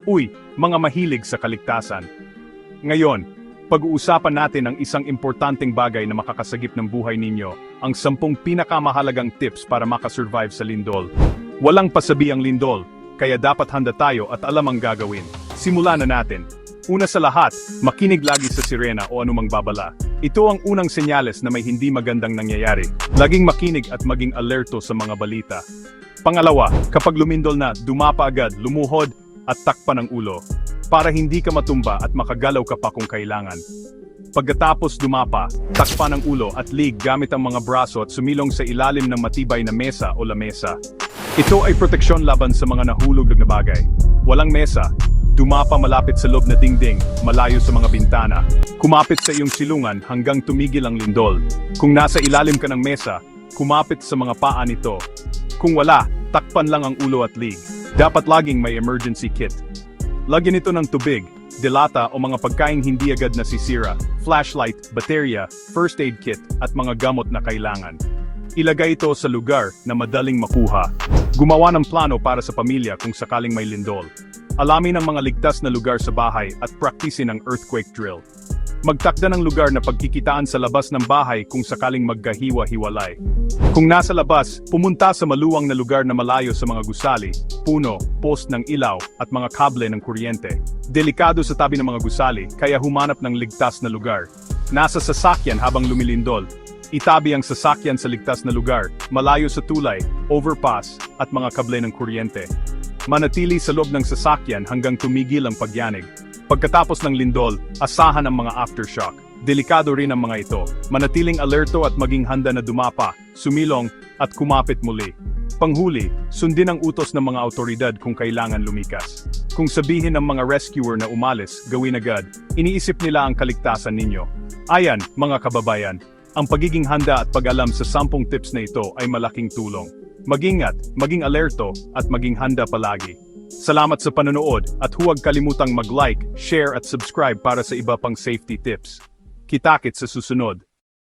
Uy, mga mahilig sa kaligtasan. Ngayon, pag-uusapan natin ang isang importanteng bagay na makakasagip ng buhay ninyo, ang 10 pinakamahalagang tips para makasurvive sa lindol. Walang pasabi ang lindol, kaya dapat handa tayo at alam ang gagawin. Simulan na natin. Una sa lahat, makinig lagi sa sirena o anumang babala. Ito ang unang senyales na may hindi magandang nangyayari. Laging makinig at maging alerto sa mga balita. Pangalawa, kapag lumindol na, dumapa agad, lumuhod, at takpan ang ulo. Para hindi ka matumba at makagalaw ka pa kung kailangan. Pagkatapos dumapa, takpan ang ulo at lig gamit ang mga braso at sumilong sa ilalim ng matibay na mesa o lamesa. Ito ay proteksyon laban sa mga nahulog na bagay. Walang mesa. Dumapa malapit sa loob na dingding, malayo sa mga bintana. Kumapit sa iyong silungan hanggang tumigil ang lindol. Kung nasa ilalim ka ng mesa, kumapit sa mga paa nito. Kung wala, takpan lang ang ulo at lig. Dapat laging may emergency kit. Lagyan ito ng tubig, delata o mga pagkaing hindi agad nasisira, flashlight, baterya, first aid kit, at mga gamot na kailangan. Ilagay ito sa lugar na madaling makuha. Gumawa ng plano para sa pamilya kung sakaling may lindol. Alamin ang mga ligtas na lugar sa bahay at praktisin ang earthquake drill. Magtakda ng lugar na pagkikitaan sa labas ng bahay kung sakaling magkahiwa-hiwalay. Kung nasa labas, pumunta sa maluwang na lugar na malayo sa mga gusali, puno, post ng ilaw, at mga kable ng kuryente. Delikado sa tabi ng mga gusali, kaya humanap ng ligtas na lugar. Nasa sasakyan habang lumilindol. Itabi ang sasakyan sa ligtas na lugar, malayo sa tulay, overpass, at mga kable ng kuryente. Manatili sa loob ng sasakyan hanggang tumigil ang pagyanig. Pagkatapos ng lindol, asahan ang mga aftershock. Delikado rin ang mga ito. Manatiling alerto at maging handa na dumapa, sumilong, at kumapit muli. Panghuli, sundin ang utos ng mga autoridad kung kailangan lumikas. Kung sabihin ng mga rescuer na umalis, gawin agad, iniisip nila ang kaligtasan ninyo. Ayan, mga kababayan, ang pagiging handa at pag-alam sa 10 tips na ito ay malaking tulong. Mag-ingat, maging alerto, at maging handa palagi. Salamat sa panonood at huwag kalimutang mag-like, share at subscribe para sa iba pang safety tips. Kita-kits sa susunod.